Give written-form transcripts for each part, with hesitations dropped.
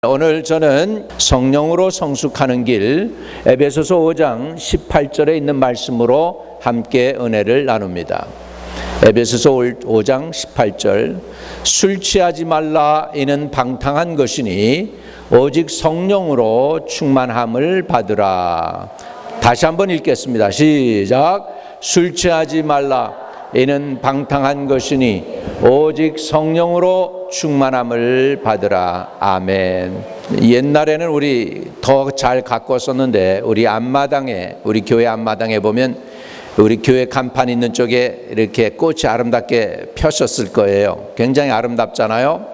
오늘 저는 성령으로 성숙하는 길 에베소서 5장 18절에 있는 말씀으로 함께 은혜를 나눕니다. 에베소서 5장 18절 술 취하지 말라 이는 방탕한 것이니 오직 성령으로 충만함을 받으라. 다시 한번 읽겠습니다. 시작. 술 취하지 말라 이는 방탕한 것이니 오직 성령으로 충만함을 받으라. 아멘. 옛날에는 우리 더 잘 갖고 썼는데 우리 교회 앞마당에 보면 우리 교회 간판 있는 쪽에 이렇게 꽃이 아름답게 폈었을 거예요. 굉장히 아름답잖아요.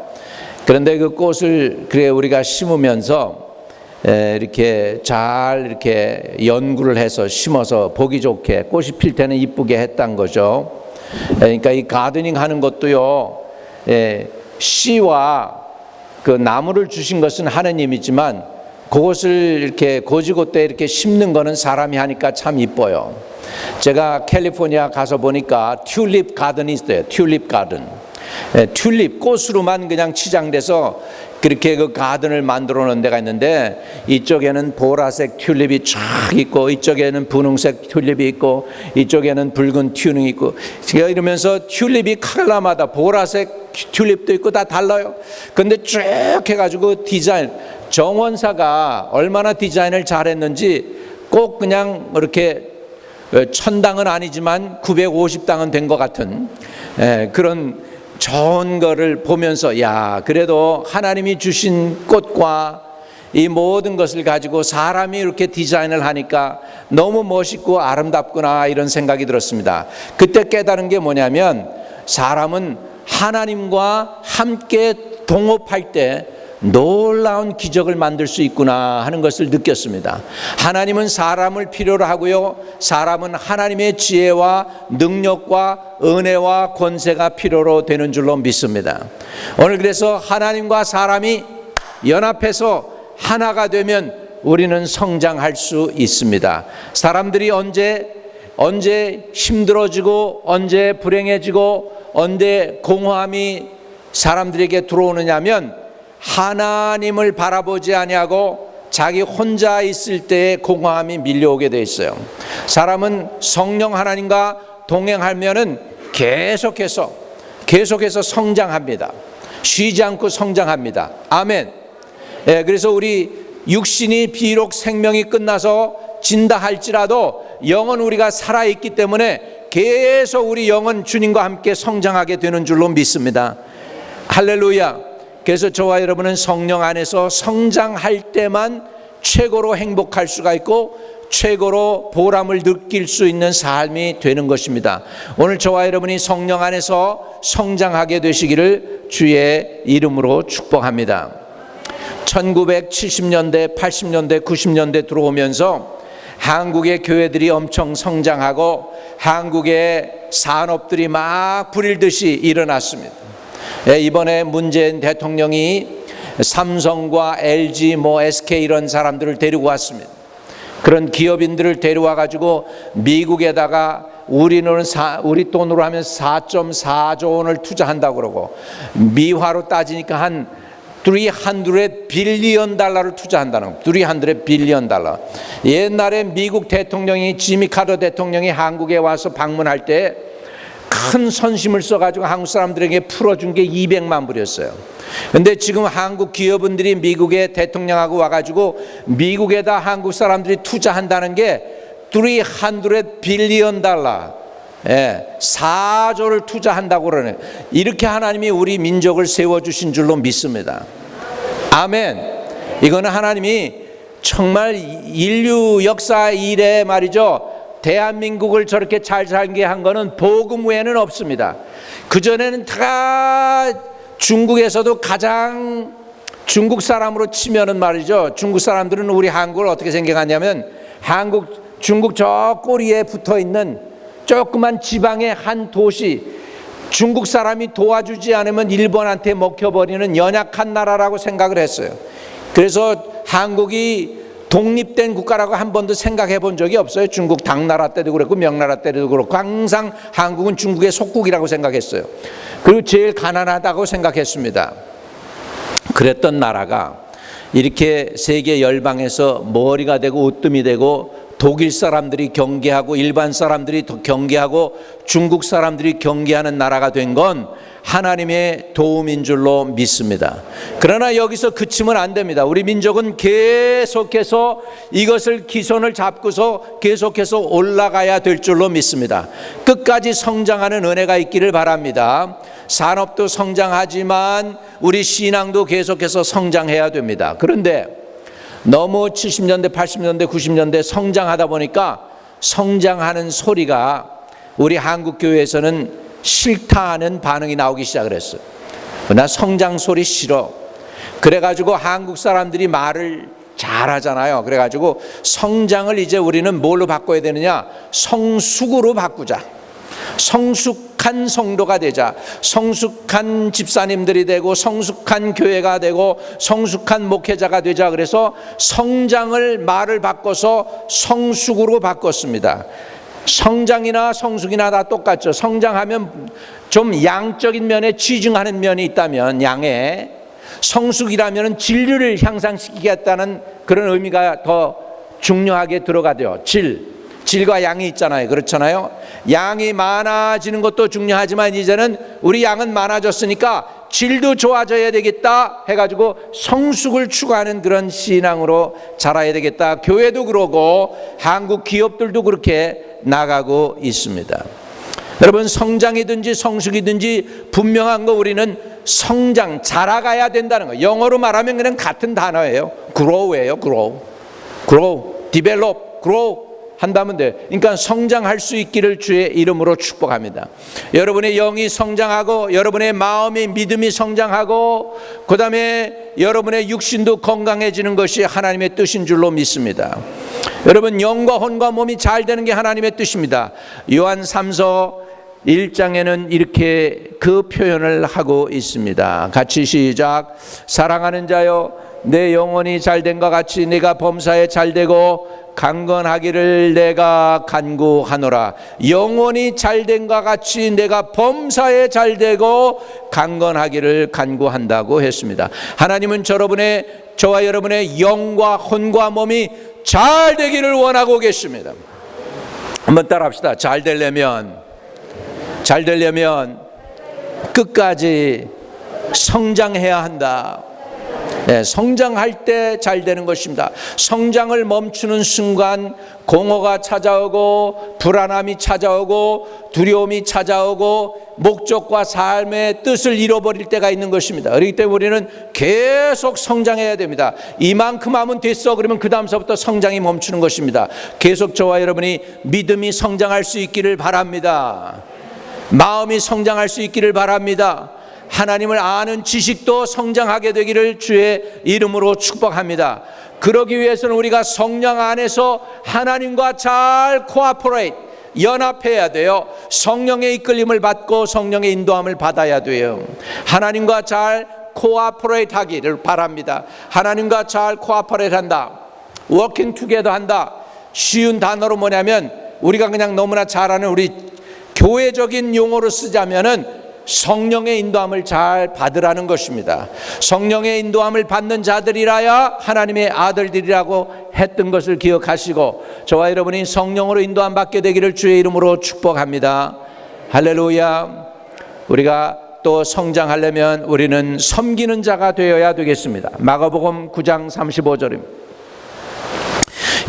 그런데 그 꽃을 우리가 심으면서 이렇게 잘 이렇게 연구를 해서 심어서 보기 좋게 꽃이 필 때는 이쁘게 했단 거죠. 그러니까 이 가드닝 하는 것도요, 씨와 그 나무를 주신 것은 하느님이지만 그것을 이렇게 고지고대 이렇게 심는 거는 사람이 하니까 참 이뻐요. 제가 캘리포니아 가서 보니까 튤립 가든이 있어요. 튤립 가든. 튤립 꽃으로만 그냥 치장돼서 그렇게 그 가든을 만들어 놓은 데가 있는데 이쪽에는 보라색 튤립이 쫙 있고 이쪽에는 분홍색 튤립이 있고 이쪽에는 붉은 튜닝이 있고 이러면서 튤립이 컬러마다 보라색 튤립도 있고 다 달라요. 근데 쭉 해가지고 디자인 정원사가 얼마나 디자인을 잘했는지 꼭 그냥 이렇게 1000당은 아니지만 950당은 된 것 같은 그런 좋은 거를 보면서 그래도 하나님이 주신 꽃과 이 모든 것을 가지고 사람이 이렇게 디자인을 하니까 너무 멋있고 아름답구나 이런 생각이 들었습니다. 그때 깨달은 게 뭐냐면 사람은 하나님과 함께 동업할 때 놀라운 기적을 만들 수 있구나 하는 것을 느꼈습니다. 하나님은 사람을 필요로 하고요, 사람은 하나님의 지혜와 능력과 은혜와 권세가 필요로 되는 줄로 믿습니다. 오늘 그래서 하나님과 사람이 연합해서 하나가 되면 우리는 성장할 수 있습니다. 사람들이 언제 힘들어지고 언제 불행해지고 언제 공허함이 사람들에게 들어오느냐면 하나님을 바라보지 아니하고 자기 혼자 있을 때의 공허함이 밀려오게 돼 있어요. 사람은 성령 하나님과 동행하면은 계속해서 성장합니다. 쉬지 않고 성장합니다. 아멘. 그래서 우리 육신이 비록 생명이 끝나서 진다 할지라도 영은 우리가 살아있기 때문에 계속 우리 영은 주님과 함께 성장하게 되는 줄로 믿습니다. 할렐루야. 그래서 저와 여러분은 성령 안에서 성장할 때만 최고로 행복할 수가 있고 최고로 보람을 느낄 수 있는 삶이 되는 것입니다. 오늘 저와 여러분이 성령 안에서 성장하게 되시기를 주의 이름으로 축복합니다. 1970년대, 80년대, 90년대 들어오면서 한국의 교회들이 엄청 성장하고 한국의 산업들이 막 불일듯이 일어났습니다. 이번에 문재인 대통령이 삼성과 LG, SK 이런 사람들을 데리고 왔습니다. 그런 기업인들을 데려와 가지고 미국에다가 우리 돈으로 하면 4.4조 원을 투자한다고 그러고 미화로 따지니까 한 $300 빌리언 투자한다는 거예요. $300 빌리언. 옛날에 미국 대통령이 지미 카터 대통령이 한국에 와서 방문할 때 큰 선심을 써가지고 한국 사람들에게 풀어준 게 200만 불이었어요. 근데 지금 한국 기업인들이 미국의 대통령하고 와가지고 미국에다 한국 사람들이 투자한다는 게 $300 빌리언. 4조를 투자한다고 그러네. 이렇게 하나님이 우리 민족을 세워주신 줄로 믿습니다. 아멘. 이거는 하나님이 정말 인류 역사 이래 말이죠. 대한민국을 저렇게 잘 살게 한 거는 복음 외에는 없습니다. 그전에는 다 중국에서도 가장 중국 사람으로 치면은 말이죠. 중국 사람들은 우리 한국을 어떻게 생각하냐면 중국 저 꼬리에 붙어 있는 조그만 지방의 한 도시, 중국 사람이 도와주지 않으면 일본한테 먹혀버리는 연약한 나라라고 생각을 했어요. 그래서 한국이 독립된 국가라고 한 번도 생각해 본 적이 없어요. 중국 당나라 때도 그랬고 명나라 때도 그렇고 항상 한국은 중국의 속국이라고 생각했어요. 그리고 제일 가난하다고 생각했습니다. 그랬던 나라가 이렇게 세계 열방에서 머리가 되고 으뜸이 되고 독일 사람들이 경계하고 일반 사람들이 경계하고 중국 사람들이 경계하는 나라가 된 건 하나님의 도움인 줄로 믿습니다. 그러나 여기서 그치면 안 됩니다. 우리 민족은 계속해서 이것을 기선을 잡고서 계속해서 올라가야 될 줄로 믿습니다. 끝까지 성장하는 은혜가 있기를 바랍니다. 산업도 성장하지만 우리 신앙도 계속해서 성장해야 됩니다. 그런데 너무 70년대, 80년대, 90년대 성장하다 보니까 성장하는 소리가 우리 한국교회에서는 싫다는 반응이 나오기 시작을 했어요. 나 성장 소리 싫어. 그래가지고 한국 사람들이 말을 잘하잖아요. 그래가지고 성장을 이제 우리는 뭘로 바꿔야 되느냐? 성숙으로 바꾸자. 성숙한 성도가 되자. 성숙한 집사님들이 되고 성숙한 교회가 되고 성숙한 목회자가 되자. 그래서 성장을 말을 바꿔서 성숙으로 바꿨습니다. 성장이나 성숙이나 다 똑같죠. 성장하면 좀 양적인 면에 치중하는 면이 있다면 양에, 성숙이라면 진리를 향상시키겠다는 그런 의미가 더 중요하게 들어가죠. 질과 양이 있잖아요. 그렇잖아요. 양이 많아지는 것도 중요하지만 이제는 우리 양은 많아졌으니까 질도 좋아져야 되겠다 해가지고 성숙을 추구하는 그런 신앙으로 자라야 되겠다. 교회도 그러고 한국 기업들도 그렇게 나가고 있습니다. 여러분, 성장이든지 성숙이든지 분명한 거 우리는 성장, 자라가야 된다는 거. 영어로 말하면 그냥 같은 단어예요. grow예요. grow, develop, grow 한다면 돼. 그러니까 성장할 수 있기를 주의 이름으로 축복합니다. 여러분의 영이 성장하고 여러분의 마음이 믿음이 성장하고 그 다음에 여러분의 육신도 건강해지는 것이 하나님의 뜻인 줄로 믿습니다. 여러분, 영과 혼과 몸이 잘 되는 게 하나님의 뜻입니다. 요한 3서 1장에는 이렇게 그 표현을 하고 있습니다. 같이 시작. 사랑하는 자여, 내 영혼이 잘된 것 같이 네가 범사에 잘되고 강건하기를 내가 간구하노라. 영혼이 잘된 것 같이 내가 범사에 잘되고 강건하기를 간구한다고 했습니다. 하나님은 저와 여러분의 영과 혼과 몸이 잘 되기를 원하고 계십니다. 한번 따라합시다. 잘 되려면 끝까지 성장해야 한다. 네, 성장할 때 잘 되는 것입니다. 성장을 멈추는 순간 공허가 찾아오고 불안함이 찾아오고 두려움이 찾아오고 목적과 삶의 뜻을 잃어버릴 때가 있는 것입니다. 그렇기 때문에 우리는 계속 성장해야 됩니다. 이만큼 하면 됐어 그러면 그 다음서부터 성장이 멈추는 것입니다. 계속 저와 여러분이 믿음이 성장할 수 있기를 바랍니다. 마음이 성장할 수 있기를 바랍니다. 하나님을 아는 지식도 성장하게 되기를 주의 이름으로 축복합니다. 그러기 위해서는 우리가 성령 안에서 하나님과 잘 코아퍼레이트, 연합해야 돼요. 성령의 이끌림을 받고 성령의 인도함을 받아야 돼요. 하나님과 잘 코아퍼레이트 하기를 바랍니다. 하나님과 잘 코아퍼레이트 한다. 워킹 투게더 한다. 쉬운 단어로 뭐냐면 우리가 그냥 너무나 잘 아는 우리 교회적인 용어로 쓰자면은 성령의 인도함을 잘 받으라는 것입니다. 성령의 인도함을 받는 자들이라야 하나님의 아들들이라고 했던 것을 기억하시고 저와 여러분이 성령으로 인도함 받게 되기를 주의 이름으로 축복합니다. 할렐루야. 우리가 또 성장하려면 우리는 섬기는 자가 되어야 되겠습니다. 마가복음 9장 35절입니다.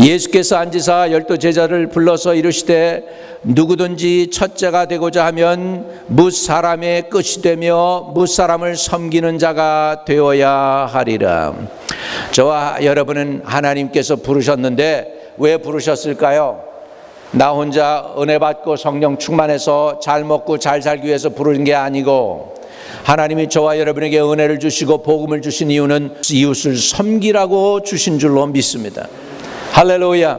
예수께서 앉으사 12 제자를 불러서 이르시되 누구든지 첫째가 되고자 하면 뭇사람의 끝이 되며 뭇사람을 섬기는 자가 되어야 하리라. 저와 여러분은 하나님께서 부르셨는데 왜 부르셨을까요? 나 혼자 은혜 받고 성령 충만해서 잘 먹고 잘 살기 위해서 부르는 게 아니고 하나님이 저와 여러분에게 은혜를 주시고 복음을 주신 이유는 이웃을 섬기라고 주신 줄로 믿습니다. 할렐루야.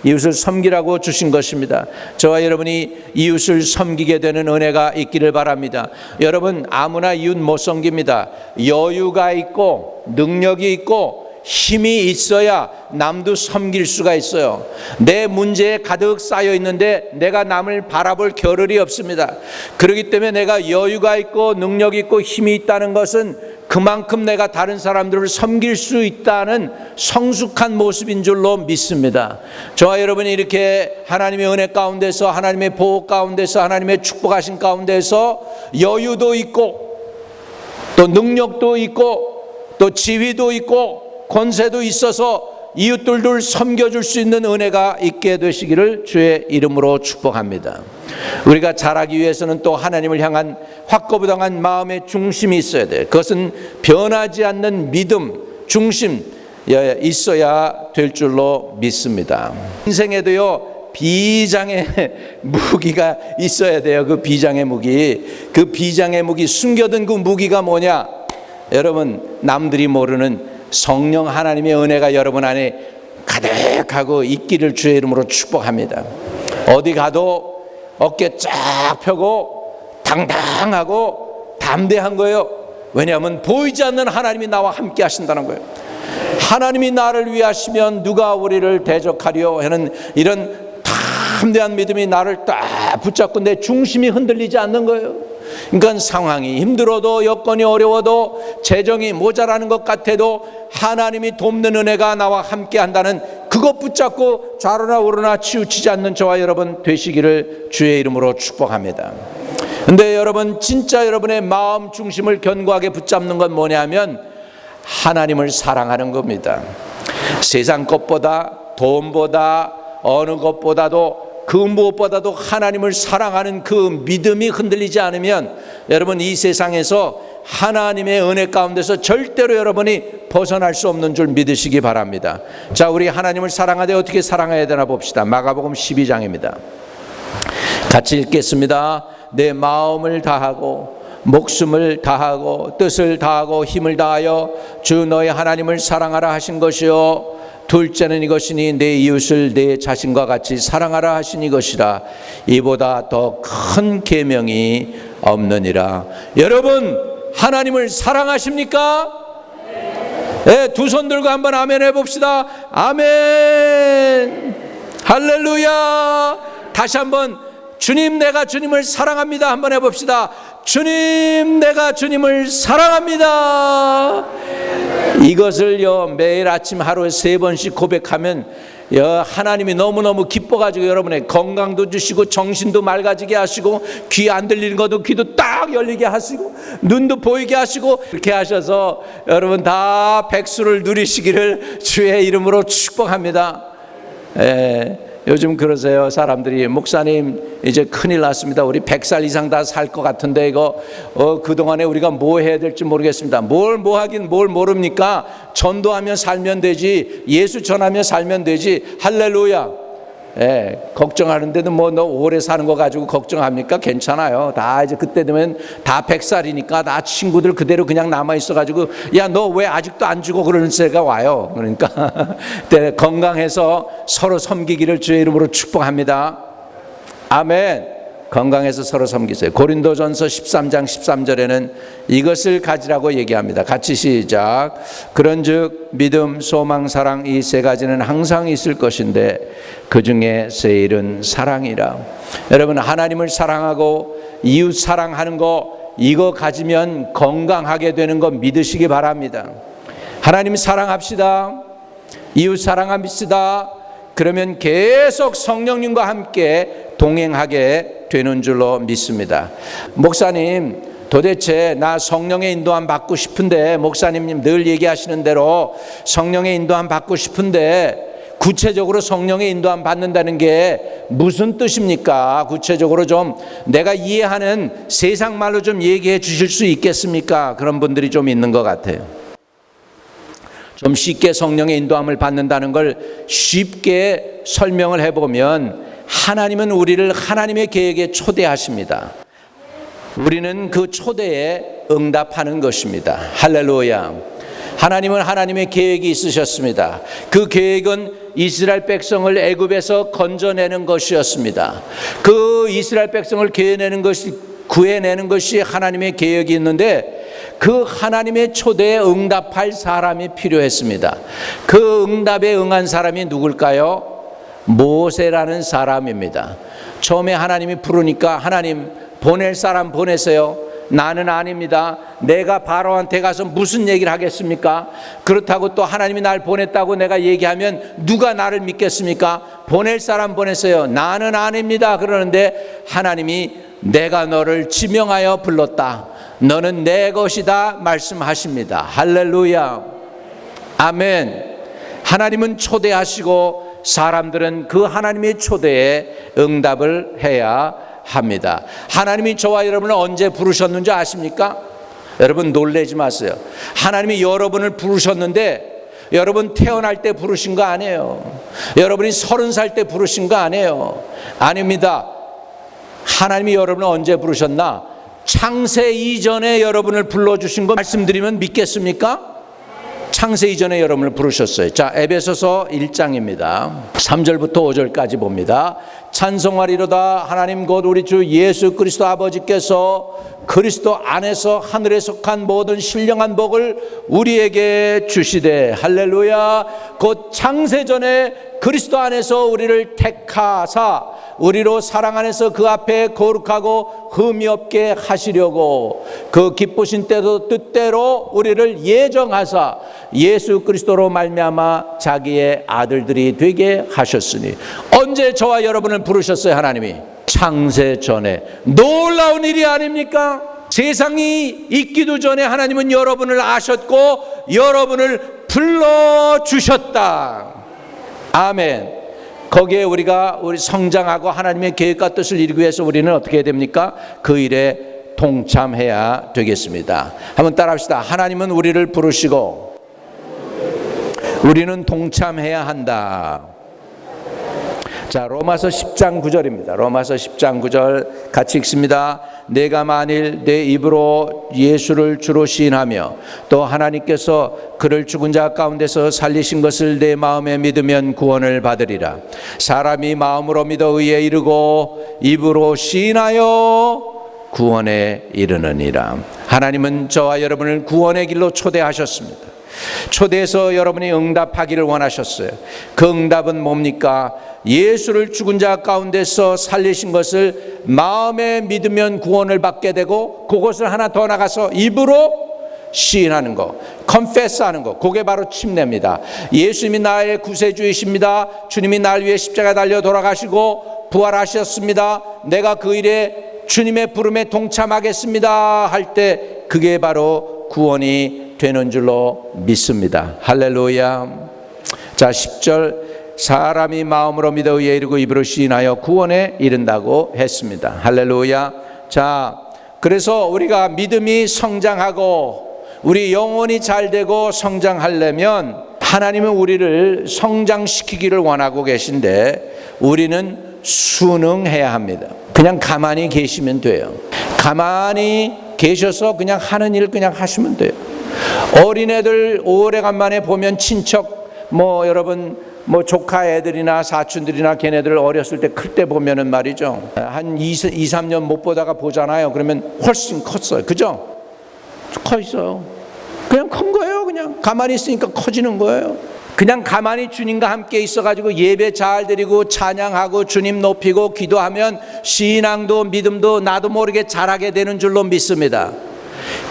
이웃을 섬기라고 주신 것입니다. 저와 여러분이 이웃을 섬기게 되는 은혜가 있기를 바랍니다. 여러분, 아무나 이웃 못 섬깁니다. 여유가 있고 능력이 있고 힘이 있어야 남도 섬길 수가 있어요. 내 문제에 가득 쌓여 있는데 내가 남을 바라볼 겨를이 없습니다. 그렇기 때문에 내가 여유가 있고 능력이 있고 힘이 있다는 것은 그만큼 내가 다른 사람들을 섬길 수 있다는 성숙한 모습인 줄로 믿습니다. 저와 여러분이 이렇게 하나님의 은혜 가운데서, 하나님의 보호 가운데서, 하나님의 축복하신 가운데서 여유도 있고 또 능력도 있고 또 지위도 있고 권세도 있어서 이웃들을 섬겨줄 수 있는 은혜가 있게 되시기를 주의 이름으로 축복합니다. 우리가 자라기 위해서는 또 하나님을 향한 확고부당한 마음의 중심이 있어야 돼요. 그것은 변하지 않는 믿음, 중심 있어야 될 줄로 믿습니다. 인생에도요, 비장의 무기가 있어야 돼요. 그 비장의 무기, 그 비장의 무기, 숨겨둔 그 무기가 뭐냐? 여러분, 남들이 모르는 성령 하나님의 은혜가 여러분 안에 가득하고 있기를 주의 이름으로 축복합니다. 어디 가도 어깨 쫙 펴고 당당하고 담대한 거예요. 왜냐하면 보이지 않는 하나님이 나와 함께 하신다는 거예요. 하나님이 나를 위하시면 누가 우리를 대적하리요 하는 이런 담대한 믿음이 나를 딱 붙잡고 내 중심이 흔들리지 않는 거예요. 그러니까 상황이 힘들어도, 여건이 어려워도, 재정이 모자라는 것 같아도 하나님이 돕는 은혜가 나와 함께 한다는 그것 붙잡고 좌로나 우로나 치우치지 않는 저와 여러분 되시기를 주의 이름으로 축복합니다. 근데 여러분, 진짜 여러분의 마음 중심을 견고하게 붙잡는 건 뭐냐면 하나님을 사랑하는 겁니다. 세상 것보다, 돈보다, 어느 것보다도, 그 무엇보다도 하나님을 사랑하는 그 믿음이 흔들리지 않으면 여러분, 이 세상에서 하나님의 은혜 가운데서 절대로 여러분이 벗어날 수 없는 줄 믿으시기 바랍니다. 자, 우리 하나님을 사랑하되 어떻게 사랑해야 되나 봅시다. 마가복음 12장입니다. 같이 읽겠습니다. 내 마음을 다하고 목숨을 다하고 뜻을 다하고 힘을 다하여 주 너의 하나님을 사랑하라 하신 것이요, 둘째는 이것이니 내 이웃을 내 자신과 같이 사랑하라 하신 이것이라. 이보다 더 큰 계명이 없느니라. 여러분, 하나님을 사랑하십니까? 네, 두 손 들고 한번 아멘 해봅시다. 아멘. 할렐루야. 다시 한번 주님, 내가 주님을 사랑합니다 한번 해봅시다. 주님, 내가 주님을 사랑합니다. 이것을요, 매일 아침 하루에 3번씩 고백하면 하나님이 너무너무 기뻐가지고 여러분의 건강도 주시고 정신도 맑아지게 하시고 귀 안 들리는 것도 귀도 딱 열리게 하시고 눈도 보이게 하시고, 이렇게 하셔서 여러분 다 백수를 누리시기를 주의 이름으로 축복합니다. 요즘 그러세요. 사람들이, 목사님 이제 큰일 났습니다. 우리 100살 이상 다 살 것 같은데 이거 그동안에 우리가 뭐 해야 될지 모르겠습니다. 뭘 하긴 뭘 모릅니까? 전도하며 살면 되지, 예수 전하며 살면 되지. 할렐루야. 걱정하는데도 뭐 너 오래 사는 거 가지고 걱정합니까? 괜찮아요. 다 이제 그때 되면 다 100살이니까 다 친구들 그대로 그냥 남아 있어 가지고, 야, 너 왜 아직도 안 죽어? 그러는 새가 와요. 그러니까 건강해서 서로 섬기기를 주의 이름으로 축복합니다. 아멘. 건강해서 서로 섬기세요. 고린도전서 13장 13절에는 이것을 가지라고 얘기합니다. 같이 시작. 그런즉 믿음, 소망, 사랑, 이 세 가지는 항상 있을 것인데 그 중에 제일은 사랑이라. 여러분, 하나님을 사랑하고 이웃 사랑하는 거, 이거 가지면 건강하게 되는 거 믿으시기 바랍니다. 하나님 사랑합시다. 이웃 사랑합시다. 그러면 계속 성령님과 함께 동행하게 되는 줄로 믿습니다. 목사님, 도대체 나 성령의 인도함 받고 싶은데, 목사님 늘 얘기하시는 대로 성령의 인도함 받고 싶은데 구체적으로 성령의 인도함 받는다는 게 무슨 뜻입니까? 구체적으로 좀 내가 이해하는 세상 말로 좀 얘기해 주실 수 있겠습니까? 그런 분들이 좀 있는 것 같아요. 좀 쉽게 성령의 인도함을 받는다는 걸 쉽게 설명을 해보면, 하나님은 우리를 하나님의 계획에 초대하십니다. 우리는 그 초대에 응답하는 것입니다. 할렐루야. 하나님은 하나님의 계획이 있으셨습니다. 그 계획은 이스라엘 백성을 애굽에서 건져내는 것이었습니다. 그 이스라엘 백성을 구해내는 것이 하나님의 계획이 있는데, 그 하나님의 초대에 응답할 사람이 필요했습니다. 그 응답에 응한 사람이 누굴까요? 모세라는 사람입니다. 처음에 하나님이 부르니까 하나님 보낼 사람 보내세요. 나는 아닙니다. 내가 바로한테 가서 무슨 얘기를 하겠습니까? 그렇다고 또 하나님이 날 보냈다고 내가 얘기하면 누가 나를 믿겠습니까? 보낼 사람 보내세요. 나는 아닙니다. 그러는데 하나님이 내가 너를 지명하여 불렀다. 너는 내 것이다 말씀하십니다. 할렐루야. 아멘. 하나님은 초대하시고 사람들은 그 하나님의 초대에 응답을 해야 합니다. 하나님이 저와 여러분을 언제 부르셨는지 아십니까? 여러분 놀라지 마세요. 하나님이 여러분을 부르셨는데 여러분 태어날 때 부르신 거 아니에요. 여러분이 30살 때 부르신 거 아니에요. 아닙니다. 하나님이 여러분을 언제 부르셨나? 창세 이전에 여러분을 불러주신 거 말씀드리면 믿겠습니까? 창세 이전에 여러분을 부르셨어요. 자, 에베소서 1장입니다. 3절부터 5절까지 봅니다. 찬송하리로다 하나님 곧 우리 주 예수 그리스도 아버지께서 그리스도 안에서 하늘에 속한 모든 신령한 복을 우리에게 주시되 할렐루야. 곧 창세전에 그리스도 안에서 우리를 택하사 우리로 사랑 안에서 그 앞에 거룩하고 흠이 없게 하시려고 그 기쁘신 때도 뜻대로 우리를 예정하사 예수 그리스도로 말미암아 자기의 아들들이 되게 하셨으니. 언제 저와 여러분을 부르셨어요? 하나님이 창세 전에. 놀라운 일이 아닙니까? 세상이 있기도 전에 하나님은 여러분을 아셨고 여러분을 불러주셨다. 아멘. 거기에 우리가 성장하고 하나님의 계획과 뜻을 이루기 위해서 우리는 어떻게 해야 됩니까? 그 일에 동참해야 되겠습니다. 한번 따라합시다. 하나님은 우리를 부르시고 우리는 동참해야 한다. 자, 로마서 10장 9절입니다. 로마서 10장 9절 같이 읽습니다. 내가 만일 내 입으로 예수를 주로 시인하며 또 하나님께서 그를 죽은 자 가운데서 살리신 것을 내 마음에 믿으면 구원을 받으리라. 사람이 마음으로 믿어 의에 이르고 입으로 시인하여 구원에 이르느니라. 하나님은 저와 여러분을 구원의 길로 초대하셨습니다. 초대해서 여러분이 응답하기를 원하셨어요. 그 응답은 뭡니까? 예수를 죽은 자 가운데서 살리신 것을 마음에 믿으면 구원을 받게 되고 그것을 하나 더 나가서 입으로 시인하는 거, confess하는 거, 그게 바로 침례입니다. 예수님이 나의 구세주이십니다. 주님이 날 위해 십자가 달려 돌아가시고 부활하셨습니다. 내가 그 일에 주님의 부름에 동참하겠습니다 할 때 그게 바로 구원이 되는 줄로 믿습니다. 할렐루야. 자, 10절 사람이 마음으로 믿어 의에 이르고 입으로 시인하여 구원에 이른다고 했습니다. 할렐루야. 자, 그래서 우리가 믿음이 성장하고 우리 영혼이 잘 되고 성장하려면 하나님은 우리를 성장시키기를 원하고 계신데 우리는 순응해야 합니다. 그냥 가만히 계시면 돼요. 가만히 계셔서 그냥 하는 일 그냥 하시면 돼요. 어린애들 오래간만에 보면 친척 여러분 조카 애들이나 사촌들이나 걔네들 어렸을 때 클 때 보면은 말이죠. 한 2, 3년 못 보다가 보잖아요. 그러면 훨씬 컸어요. 그죠? 커 있어요. 그냥 큰 거예요. 그냥 가만히 있으니까 커지는 거예요. 그냥 가만히 주님과 함께 있어가지고 예배 잘 드리고 찬양하고 주님 높이고 기도하면 신앙도 믿음도 나도 모르게 자라게 되는 줄로 믿습니다.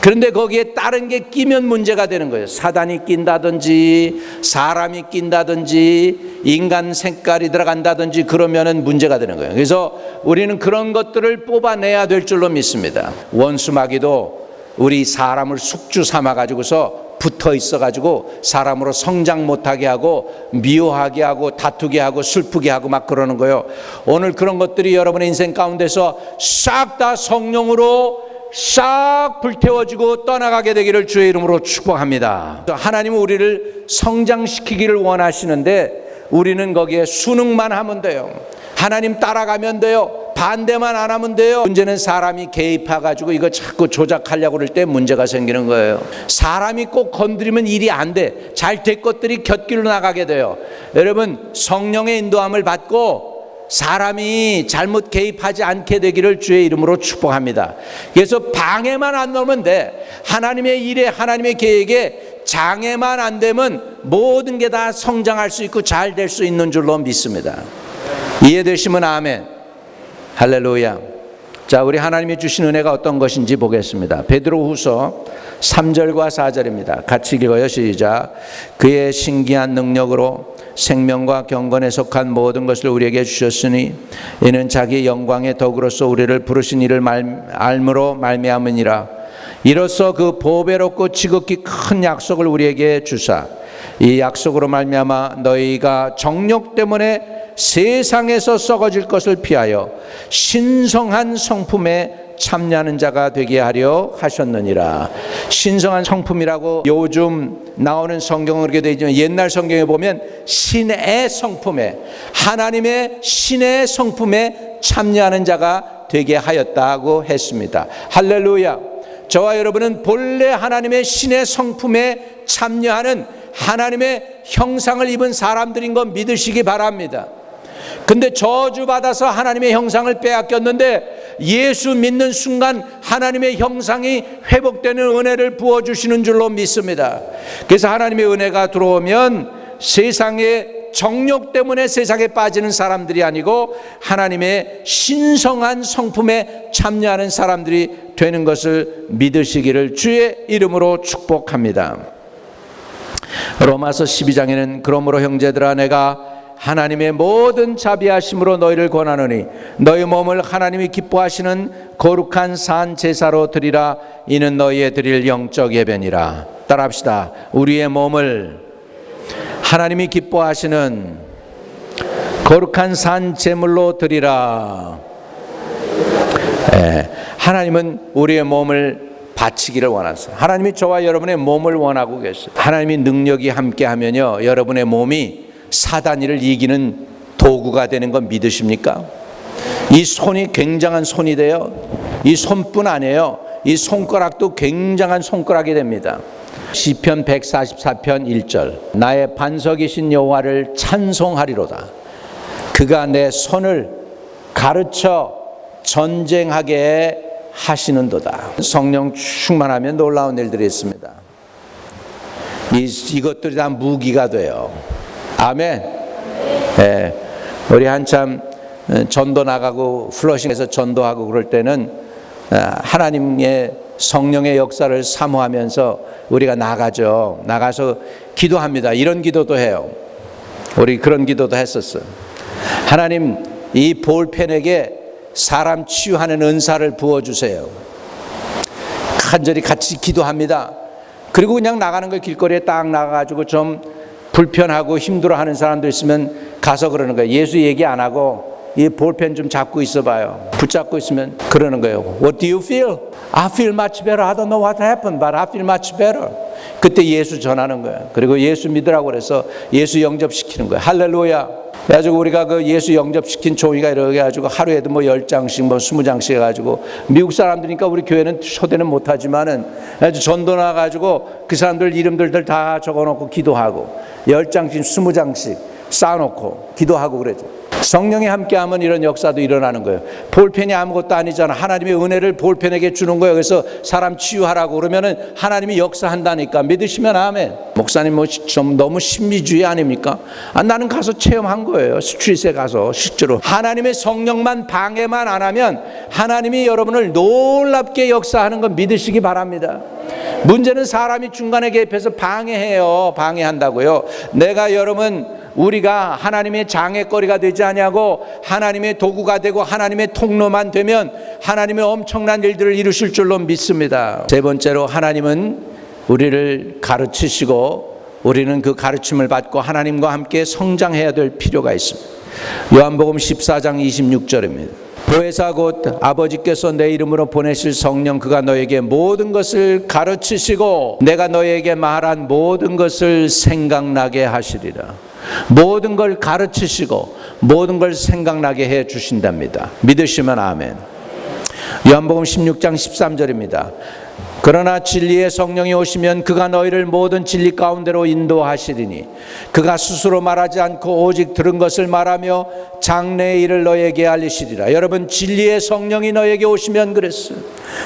그런데 거기에 다른 게 끼면 문제가 되는 거예요. 사단이 낀다든지 사람이 낀다든지 인간 색깔이 들어간다든지 그러면은 문제가 되는 거예요. 그래서 우리는 그런 것들을 뽑아내야 될 줄로 믿습니다. 원수마귀도 우리 사람을 숙주 삼아 가지고서 붙어 있어 가지고 사람으로 성장 못하게 하고 미워하게 하고 다투게 하고 슬프게 하고 막 그러는 거예요. 오늘 그런 것들이 여러분의 인생 가운데서 싹 다 성령으로 싹 불태워지고 떠나가게 되기를 주의 이름으로 축복합니다. 하나님은 우리를 성장시키기를 원하시는데 우리는 거기에 순응만 하면 돼요. 하나님 따라가면 돼요. 반대만 안 하면 돼요. 문제는 사람이 개입해가지고 이거 자꾸 조작하려고 그럴 때 문제가 생기는 거예요. 사람이 꼭 건드리면 일이 안 돼. 잘 될 것들이 곁길로 나가게 돼요. 여러분 성령의 인도함을 받고 사람이 잘못 개입하지 않게 되기를 주의 이름으로 축복합니다. 그래서 방해만 안 넣으면 돼. 하나님의 일에, 하나님의 계획에 장애만 안 되면 모든 게 다 성장할 수 있고 잘 될 수 있는 줄로 믿습니다. 이해되시면 아멘. 할렐루야. 자, 우리 하나님이 주신 은혜가 어떤 것인지 보겠습니다. 베드로후서 3절과 4절입니다. 같이 읽어요. 시작. 그의 신기한 능력으로 생명과 경건에 속한 모든 것을 우리에게 주셨으니 이는 자기 영광의 덕으로서 우리를 부르신 이를 알므로 말미암으니라. 이로써 그 보배롭고 지극히 큰 약속을 우리에게 주사 이 약속으로 말미암아 너희가 정욕 때문에 세상에서 썩어질 것을 피하여 신성한 성품에 참여하는 자가 되게 하려 하셨느니라. 신성한 성품이라고 요즘 나오는 성경은 그렇게 되어 있지만 옛날 성경에 보면 신의 성품에, 하나님의 신의 성품에 참여하는 자가 되게 하였다고 했습니다. 할렐루야. 저와 여러분은 본래 하나님의 신의 성품에 참여하는 하나님의 형상을 입은 사람들인 거 믿으시기 바랍니다. 근데 저주받아서 하나님의 형상을 빼앗겼는데 예수 믿는 순간 하나님의 형상이 회복되는 은혜를 부어주시는 줄로 믿습니다. 그래서 하나님의 은혜가 들어오면 세상의 정욕 때문에 세상에 빠지는 사람들이 아니고 하나님의 신성한 성품에 참여하는 사람들이 되는 것을 믿으시기를 주의 이름으로 축복합니다. 로마서 12장에는 그러므로 형제들아 내가 하나님의 모든 자비하심으로 너희를 권하노니 너희 몸을 하나님이 기뻐하시는 거룩한 산 제사로 드리라. 이는 너희의 드릴 영적 예배니라. 따라합시다. 우리의 몸을 하나님이 기뻐하시는 거룩한 산 제물로 드리라. 하나님은 우리의 몸을 바치기를 원하세요. 하나님이 저와 여러분의 몸을 원하고 계세요. 하나님이 능력이 함께하면요 여러분의 몸이 사단이를 이기는 도구가 되는 건 믿으십니까? 이 손이 굉장한 손이 돼요. 이 손뿐 아니에요. 이 손가락도 굉장한 손가락이 됩니다. 시편 144편 1절 나의 반석이신 여호와를 찬송하리로다. 그가 내 손을 가르쳐 전쟁하게 하시는도다. 성령 충만하면 놀라운 일들이 있습니다. 이것들이 다 무기가 돼요. 아멘. 네. 우리 한참 전도 나가고 플러싱에서 전도하고 그럴 때는 하나님의 성령의 역사를 사모하면서 우리가 나가죠. 나가서 기도합니다. 이런 기도도 해요. 우리 그런 기도도 했었어요. 하나님, 이 볼펜에게 사람 치유하는 은사를 부어주세요. 간절히 같이 기도합니다. 그리고 그냥 나가는 거 길거리에 딱 나가가지고 좀 불편하고 힘들어하는 사람들 있으면 가서 그러는 거예요. 예수 얘기 안 하고 이 볼펜 좀 잡고 있어봐요. 붙잡고 있으면 그러는 거예요. What do you feel? I feel much better. I don't know what happened, but I feel much better. 그때 예수 전하는 거예요. 그리고 예수 믿으라고 그래서 예수 영접시키는 거예요. 할렐루야. 그래가지고 우리가 그 예수 영접시킨 종이가 이렇게 해가지고 하루에도 뭐 10장씩 뭐 20장씩 해가지고 미국 사람들이니까 우리 교회는 초대는 못하지만은 아주 전도 나가가지고 그 사람들 이름들을 다 적어놓고 기도하고 10장씩 20장씩 쌓아놓고 기도하고 그러죠. 성령이 함께하면 이런 역사도 일어나는 거예요. 볼펜이 아무것도 아니잖아. 하나님의 은혜를 볼펜에게 주는 거예요. 그래서 사람 치유하라고 그러면은 하나님이 역사한다니까. 믿으시면 아멘. 목사님 뭐 좀 너무 신비주의 아닙니까? 나는 가서 체험한 거예요. 스트릿에 가서 실제로 하나님의 성령만 방해만 안 하면 하나님이 여러분을 놀랍게 역사하는 건 믿으시기 바랍니다. 문제는 사람이 중간에 개입해서 방해해요. 방해한다고요. 내가 여러분 우리가 하나님의 장애거리가 되지 아니하고 하나님의 도구가 되고 하나님의 통로만 되면 하나님의 엄청난 일들을 이루실 줄로 믿습니다. 세 번째로 하나님은 우리를 가르치시고 우리는 그 가르침을 받고 하나님과 함께 성장해야 될 필요가 있습니다. 요한복음 14장 26절입니다. 보혜사 곧 아버지께서 내 이름으로 보내실 성령 그가 너에게 모든 것을 가르치시고 내가 너에게 말한 모든 것을 생각나게 하시리라. 모든 걸 가르치시고 모든 걸 생각나게 해 주신답니다. 믿으시면 아멘. 요한복음 16장 13절입니다. 그러나 진리의 성령이 오시면 그가 너희를 모든 진리 가운데로 인도하시리니 그가 스스로 말하지 않고 오직 들은 것을 말하며 장래의 일을 너에게 알리시리라. 여러분, 진리의 성령이 너에게 오시면 그랬어요.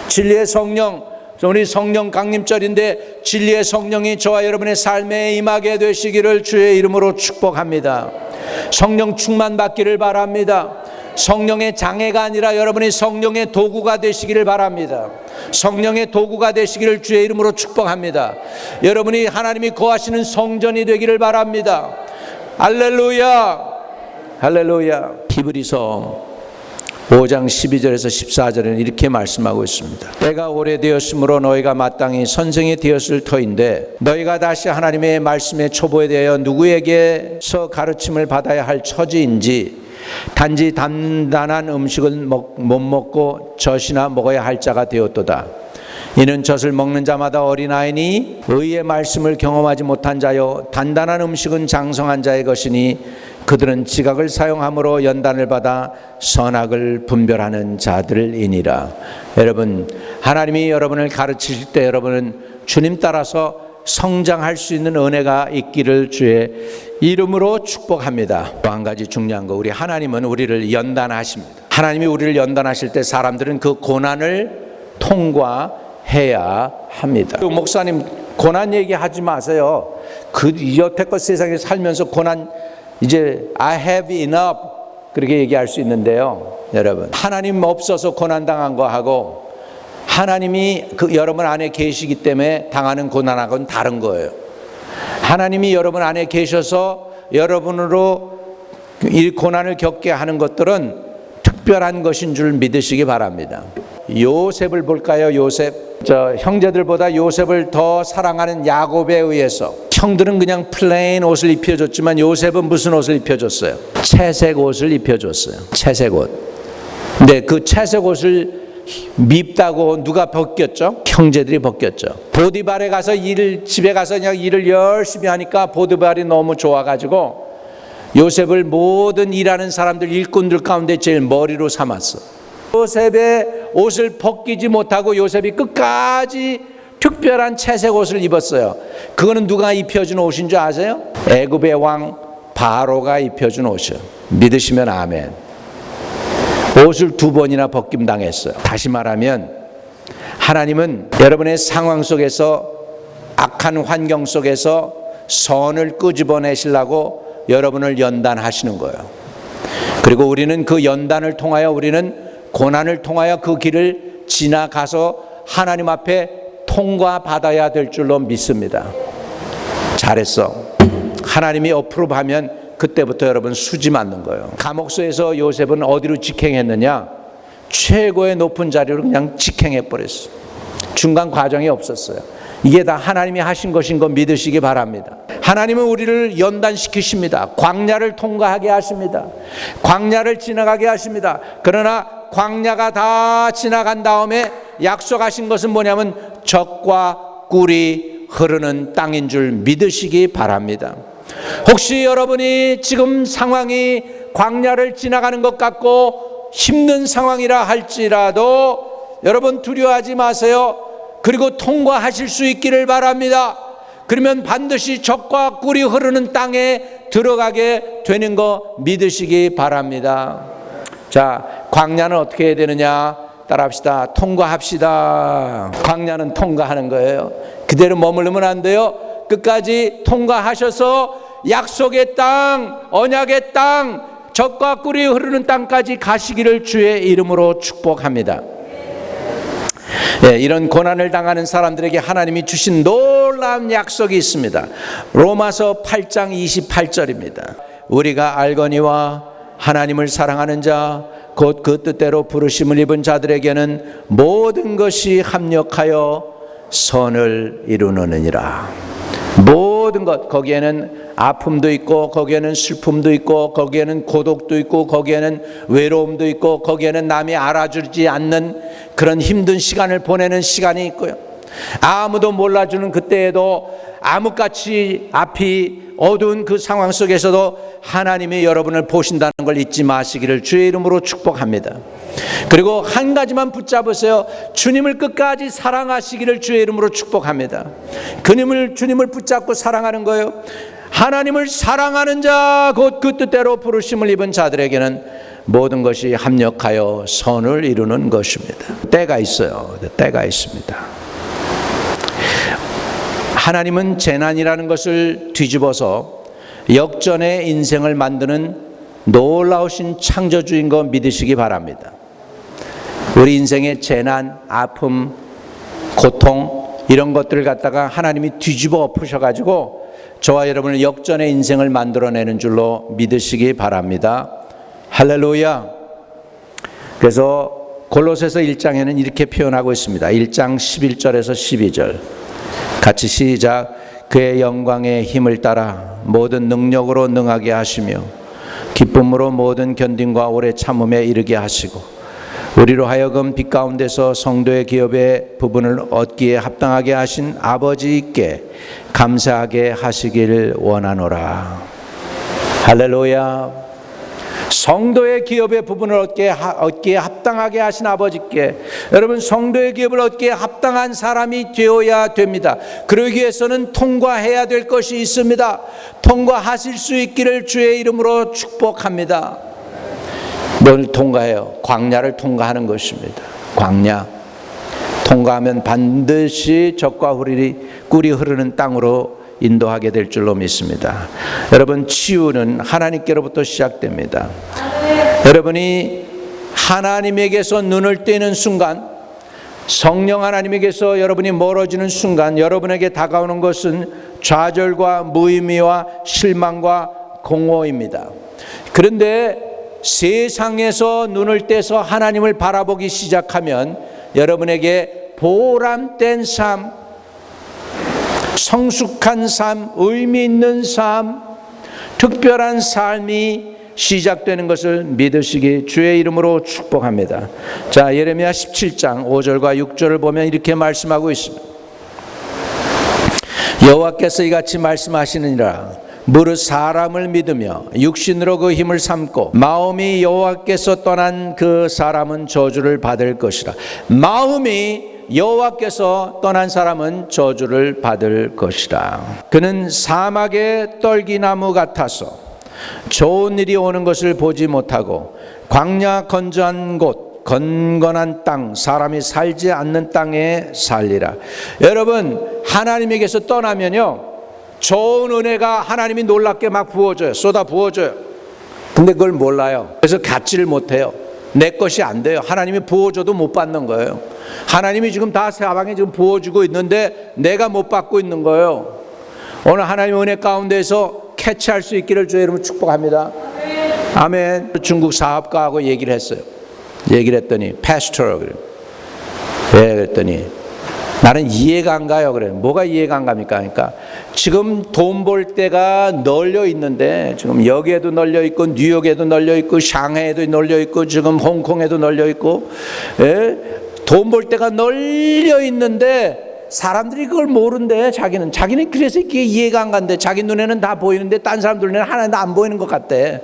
진리의 성령, 우리 성령 강림절인데 진리의 성령이 저와 여러분의 삶에 임하게 되시기를 주의 이름으로 축복합니다. 성령 충만 받기를 바랍니다. 성령의 장애가 아니라 여러분이 성령의 도구가 되시기를 바랍니다. 성령의 도구가 되시기를 주의 이름으로 축복합니다. 여러분이 하나님이 거하시는 성전이 되기를 바랍니다. 할렐루야, 할렐루야. 히브리서 5장 12절에서 14절에는 이렇게 말씀하고 있습니다. 때가 오래되었으므로 너희가 마땅히 선생이 되었을 터인데 너희가 다시 하나님의 말씀의 초보에 대하여 누구에게서 가르침을 받아야 할 처지인지 단지 단단한 음식을 못 먹고 젖이나 먹어야 할 자가 되었도다. 이는 젖을 먹는 자마다 어린아이니 의의 말씀을 경험하지 못한 자요 단단한 음식은 장성한 자의 것이니 그들은 지각을 사용함으로 연단을 받아 선악을 분별하는 자들이니라. 여러분, 하나님이 여러분을 가르치실 때 여러분은 주님 따라서 성장할 수 있는 은혜가 있기를 주의 이름으로 축복합니다. 또 한 가지 중요한 거, 우리 하나님은 우리를 연단하십니다. 하나님이 우리를 연단하실 때 사람들은 그 고난을 통과해야 합니다. 목사님, 고난 얘기하지 마세요. 그 여태껏 세상에 살면서 고난 이제 I have enough 그렇게 얘기할 수 있는데요. 여러분, 하나님 없어서 고난 당한 거 하고 하나님이 여러분 안에 계시기 때문에 당하는 고난하고는 다른 거예요. 하나님이 여러분 안에 계셔서 여러분으로 이 고난을 겪게 하는 것들은 특별한 것인 줄 믿으시기 바랍니다. 요셉을 볼까요? 요셉, 형제들보다 요셉을 더 사랑하는 야곱에 의해서 형들은 그냥 플레인 옷을 입혀줬지만 요셉은 무슨 옷을 입혀줬어요? 채색 옷을 입혀줬어요. 채색 옷. 근데 그 채색 옷을 밉다고 누가 벗겼죠? 형제들이 벗겼죠. 보디발에 가서 집에 가서 그냥 일을 열심히 하니까 보디발이 너무 좋아가지고 요셉을 모든 일하는 사람들, 일꾼들 가운데 제일 머리로 삼았어. 요셉의 옷을 벗기지 못하고 요셉이 끝까지 특별한 채색 옷을 입었어요. 그거는 누가 입혀준 옷인 줄 아세요? 애굽의 왕 바로가 입혀준 옷이에요. 믿으시면 아멘. 옷을 2번이나 벗김당했어요. 다시 말하면 하나님은 여러분의 상황 속에서, 악한 환경 속에서 선을 끄집어내시려고 여러분을 연단하시는 거예요. 그리고 우리는 그 연단을 통하여, 우리는 고난을 통하여 그 길을 지나가서 하나님 앞에 통과받아야 될 줄로 믿습니다. 잘했어. 하나님이 어프로브하면 그때부터 여러분 수지 맞는 거예요. 감옥소에서 요셉은 어디로 직행했느냐? 최고의 높은 자리로 그냥 직행해 버렸어요. 중간 과정이 없었어요. 이게 다 하나님이 하신 것인 거 믿으시기 바랍니다. 하나님은 우리를 연단시키십니다. 광야를 통과하게 하십니다. 광야를 지나가게 하십니다. 그러나 광야가 다 지나간 다음에 약속하신 것은 뭐냐면 젖과 꿀이 흐르는 땅인 줄 믿으시기 바랍니다. 혹시 여러분이 지금 상황이 광야를 지나가는 것 같고 힘든 상황이라 할지라도 여러분 두려워하지 마세요. 그리고 통과하실 수 있기를 바랍니다. 그러면 반드시 젖과 꿀이 흐르는 땅에 들어가게 되는 거 믿으시기 바랍니다. 자, 광야는 어떻게 해야 되느냐? 따라합시다. 통과합시다. 광야는 통과하는 거예요. 그대로 머무르면 안 돼요. 끝까지 통과하셔서 약속의 땅, 언약의 땅, 젖과 꿀이 흐르는 땅까지 가시기를 주의 이름으로 축복합니다. 이런 고난을 당하는 사람들에게 하나님이 주신 놀라운 약속이 있습니다. 로마서 8장 28절입니다. 우리가 알거니와 하나님을 사랑하는 자 곧 그 뜻대로 부르심을 입은 자들에게는 모든 것이 합력하여 선을 이루느니라. 모든 것, 거기에는 아픔도 있고 거기에는 슬픔도 있고 거기에는 고독도 있고 거기에는 외로움도 있고 거기에는 남이 알아주지 않는 그런 힘든 시간을 보내는 시간이 있고요. 아무도 몰라주는 그때에도 암흑같이 앞이 어두운 그 상황 속에서도 하나님이 여러분을 보신다는 걸 잊지 마시기를 주의 이름으로 축복합니다. 그리고 한 가지만 붙잡으세요. 주님을 끝까지 사랑하시기를 주의 이름으로 축복합니다. 주님을 붙잡고 사랑하는 거예요. 하나님을 사랑하는 자, 곧 그 뜻대로 부르심을 입은 자들에게는 모든 것이 합력하여 선을 이루는 것입니다. 때가 있어요. 때가 있습니다. 하나님은 재난이라는 것을 뒤집어서 역전의 인생을 만드는 놀라우신 창조주인 거 믿으시기 바랍니다. 우리 인생의 재난, 아픔, 고통 이런 것들을 갖다가 하나님이 뒤집어 엎으셔가지고 저와 여러분을 역전의 인생을 만들어내는 줄로 믿으시기 바랍니다. 할렐루야. 그래서 골로새서 1장에는 이렇게 표현하고 있습니다. 1장 11절에서 12절 같이 시작. 그의 영광의 힘을 따라 모든 능력으로 능하게 하시며 기쁨으로 모든 견딘과 오래 참음에 이르게 하시고 우리로 하여금 빛 가운데서 성도의 기업의 부분을 얻기에 합당하게 하신 아버지께 감사하게 하시길 원하노라. 할렐루야. 성도의 기업의 부분을 얻기에 합당하게 하신 아버지께, 여러분 성도의 기업을 얻기에 합당한 사람이 되어야 됩니다. 그러기 위해서는 통과해야 될 것이 있습니다. 통과하실 수 있기를 주의 이름으로 축복합니다. 뭘 통과해요? 광야를 통과하는 것입니다. 광야 통과하면 반드시 젖과 꿀이 흐르는 땅으로 인도하게 될 줄로 믿습니다. 여러분 치유는 하나님께로부터 시작됩니다. 여러분이 하나님에게서 눈을 떼는 순간, 성령 하나님에게서 여러분이 멀어지는 순간 여러분에게 다가오는 것은 좌절과 무의미와 실망과 공허입니다. 그런데 세상에서 눈을 떼서 하나님을 바라보기 시작하면 여러분에게 보람된 삶, 성숙한 삶, 의미 있는 삶, 특별한 삶이 시작되는 것을 믿으시기 주의 이름으로 축복합니다. 자, 예레미야 17장 5절과 6절을 보면 이렇게 말씀하고 있습니다. 여호와께서 이같이 말씀하시느니라. 무릇 사람을 믿으며 육신으로 그 힘을 삼고 마음이 여호와께서 떠난 그 사람은 저주를 받을 것이라. 마음이 여호와께서 떠난 사람은 저주를 받을 것이라. 그는 사막의 떨기나무 같아서 좋은 일이 오는 것을 보지 못하고 광야 건조한 곳 건건한 땅 사람이 살지 않는 땅에 살리라. 여러분 하나님에게서 떠나면요 좋은 은혜가 하나님이 놀랍게 막 부어줘요. 쏟아 부어줘요. 근데 그걸 몰라요. 그래서 갖지를 못해요. 내 것이 안 돼요. 하나님이 부어줘도 못 받는 거예요. 하나님이 지금 다 사방에 지금 부어주고 있는데 내가 못 받고 있는 거예요. 오늘 하나님의 은혜 가운데서 캐치할 수 있기를 주의 이름으로 축복합니다. 아멘. 중국 사업가하고 얘기를 했어요. 얘기를 했더니 패스터라고 그래요. 왜 그랬더니 나는 이해가 안 가요. 그래요. 뭐가 이해가 안 갑니까? 그러니까 지금 돈 벌 때가 널려 있는데 지금 여기에도 널려 있고 뉴욕에도 널려 있고 상하이에도 널려 있고 지금 홍콩에도 널려 있고 돈 벌 때가 널려 있는데 사람들이 그걸 모른대. 자기는 그래서 이게 이해가 안 간대. 자기 눈에는 다 보이는데 딴 사람들 눈에는 하나도 안 보이는 것 같대.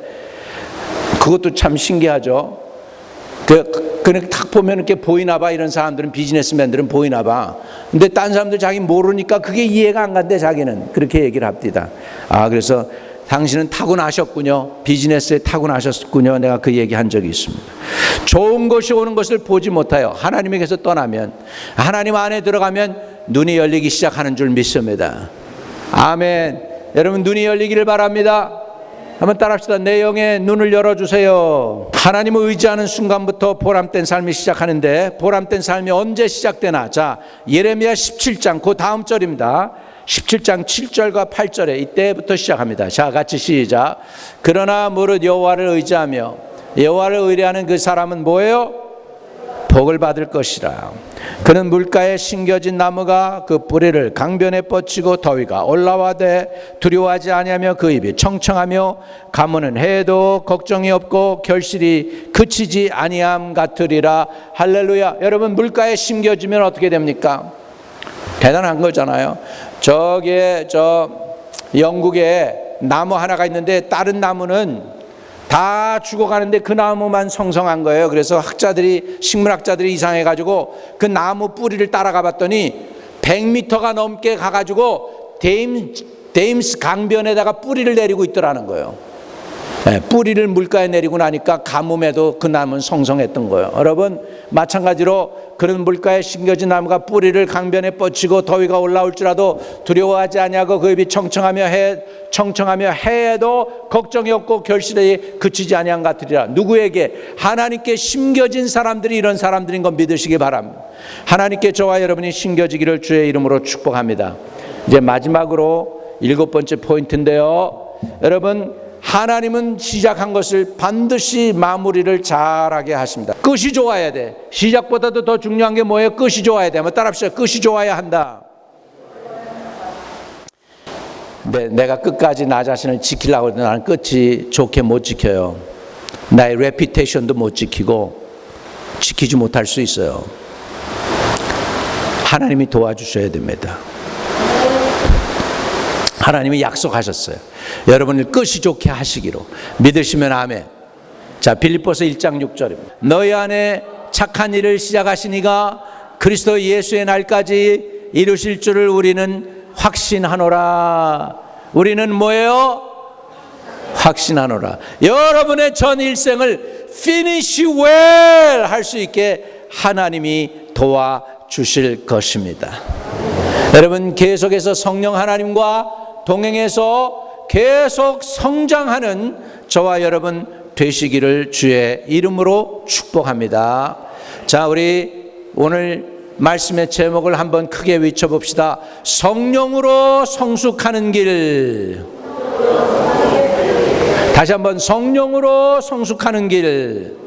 그것도 참 신기하죠. 그냥 딱 보면 이렇게 보이나 봐. 이런 사람들은, 비즈니스맨들은 보이나 봐. 근데 딴 사람들 자기 모르니까 그게 이해가 안 간대. 자기는 그렇게 얘기를 합니다. 그래서 당신은 타고나셨군요. 비즈니스에 타고나셨군요. 내가 그 얘기 한 적이 있습니다. 좋은 것이 오는 것을 보지 못해요. 하나님에게서 떠나면, 하나님 안에 들어가면 눈이 열리기 시작하는 줄 믿습니다. 아멘. 여러분 눈이 열리기를 바랍니다. 한번 따라합시다. 내 영의 눈을 열어주세요. 하나님을 의지하는 순간부터 보람된 삶이 시작하는데, 보람된 삶이 언제 시작되나? 자, 예레미야 17장 그 다음 절입니다. 17장 7절과 8절에 이때부터 시작합니다. 자, 같이 시작. 그러나 무릇 여호와를 의지하며 여호와를 의뢰하는 그 사람은 뭐예요? 복을 받을 것이라. 그는 물가에 심겨진 나무가 그 뿌리를 강변에 뻗치고 더위가 올라와대 두려워하지 아니하며 그 입이 청청하며 가무는 해도 걱정이 없고 결실이 그치지 아니함 같으리라. 할렐루야. 여러분 물가에 심겨지면 어떻게 됩니까? 대단한 거잖아요. 저기에 영국에 나무 하나가 있는데 다른 나무는 다 죽어가는데 그 나무만 성성한 거예요. 그래서 식물학자들이 이상해가지고 그 나무 뿌리를 따라가 봤더니 100m가 넘게 가가지고 데임스 강변에다가 뿌리를 내리고 있더라는 거예요. 뿌리를 물가에 내리고 나니까 가뭄에도 그 나무는 성성했던 거예요. 여러분, 마찬가지로 그런 물가에 심겨진 나무가 뿌리를 강변에 뻗치고 더위가 올라올지라도 두려워하지 아니하고 그 잎이 청청하며 해에도 걱정이 없고 결실이 그치지 아니한 것 같으리라. 누구에게? 하나님께 심겨진 사람들이 이런 사람들인 거 믿으시기 바랍니다. 하나님께 저와 여러분이 심겨지기를 주의 이름으로 축복합니다. 이제 마지막으로 7번째 포인트인데요. 여러분, 하나님은 시작한 것을 반드시 마무리를 잘하게 하십니다. 끝이 좋아야 돼. 시작보다도 더 중요한 게 뭐예요? 끝이 좋아야 돼. 한번 따라합시다. 끝이 좋아야 한다. 내가 끝까지 나 자신을 지키려고 해도 나는 끝이 좋게 못 지켜요. 나의 레피테이션도 못 지키고 지키지 못할 수 있어요. 하나님이 도와주셔야 됩니다. 하나님이 약속하셨어요. 여러분을 끝이 좋게 하시기로. 믿으시면 아멘. 자, 빌립보서 1장 6절입니다. 너희 안에 착한 일을 시작하신 이가 그리스도 예수의 날까지 이루실 줄을 우리는 확신하노라. 우리는 뭐예요? 확신하노라. 여러분의 전 일생을 finish well 할 수 있게 하나님이 도와주실 것입니다. 여러분, 계속해서 성령 하나님과 동행해서 계속 성장하는 저와 여러분 되시기를 주의 이름으로 축복합니다. 자, 우리 오늘 말씀의 제목을 한번 크게 외쳐봅시다. 성령으로 성숙하는 길. 다시 한번, 성령으로 성숙하는 길.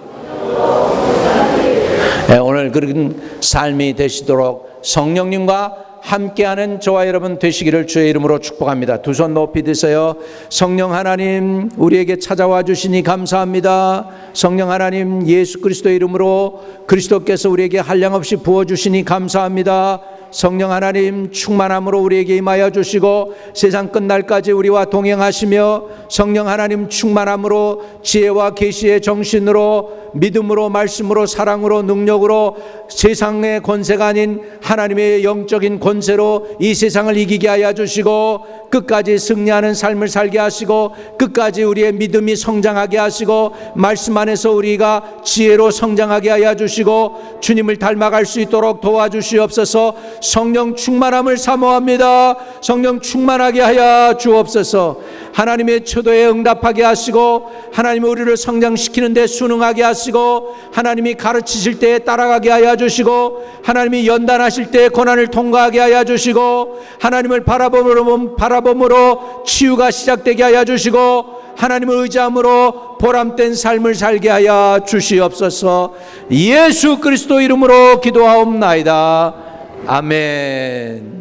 네, 오늘 그런 삶이 되시도록 성령님과 함께하는 저와 여러분 되시기를 주의 이름으로 축복합니다. 두 손 높이 드세요. 성령 하나님, 우리에게 찾아와 주시니 감사합니다. 성령 하나님, 예수 그리스도 이름으로 그리스도께서 우리에게 한량없이 부어주시니 감사합니다. 성령 하나님, 충만함으로 우리에게 임하여 주시고 세상 끝날까지 우리와 동행하시며 성령 하나님 충만함으로 지혜와 계시의 정신으로 믿음으로 말씀으로 사랑으로 능력으로 세상의 권세가 아닌 하나님의 영적인 권세로 이 세상을 이기게 하여 주시고 끝까지 승리하는 삶을 살게 하시고 끝까지 우리의 믿음이 성장하게 하시고 말씀 안에서 우리가 지혜로 성장하게 하여 주시고 주님을 닮아갈 수 있도록 도와주시옵소서. 성령 충만함을 사모합니다. 성령 충만하게 하여 주옵소서. 하나님의 초도에 응답하게 하시고 하나님이 우리를 성장시키는 데 순응하게 하시고 하나님이 가르치실 때에 따라가게 하여 주시고 하나님이 연단하실 때에 고난을 통과하게 하여 주시고 하나님을 바라봄으로 치유가 시작되게 하여 주시고 하나님을 의지함으로 보람된 삶을 살게 하여 주시옵소서. 예수 그리스도 이름으로 기도하옵나이다. 아멘.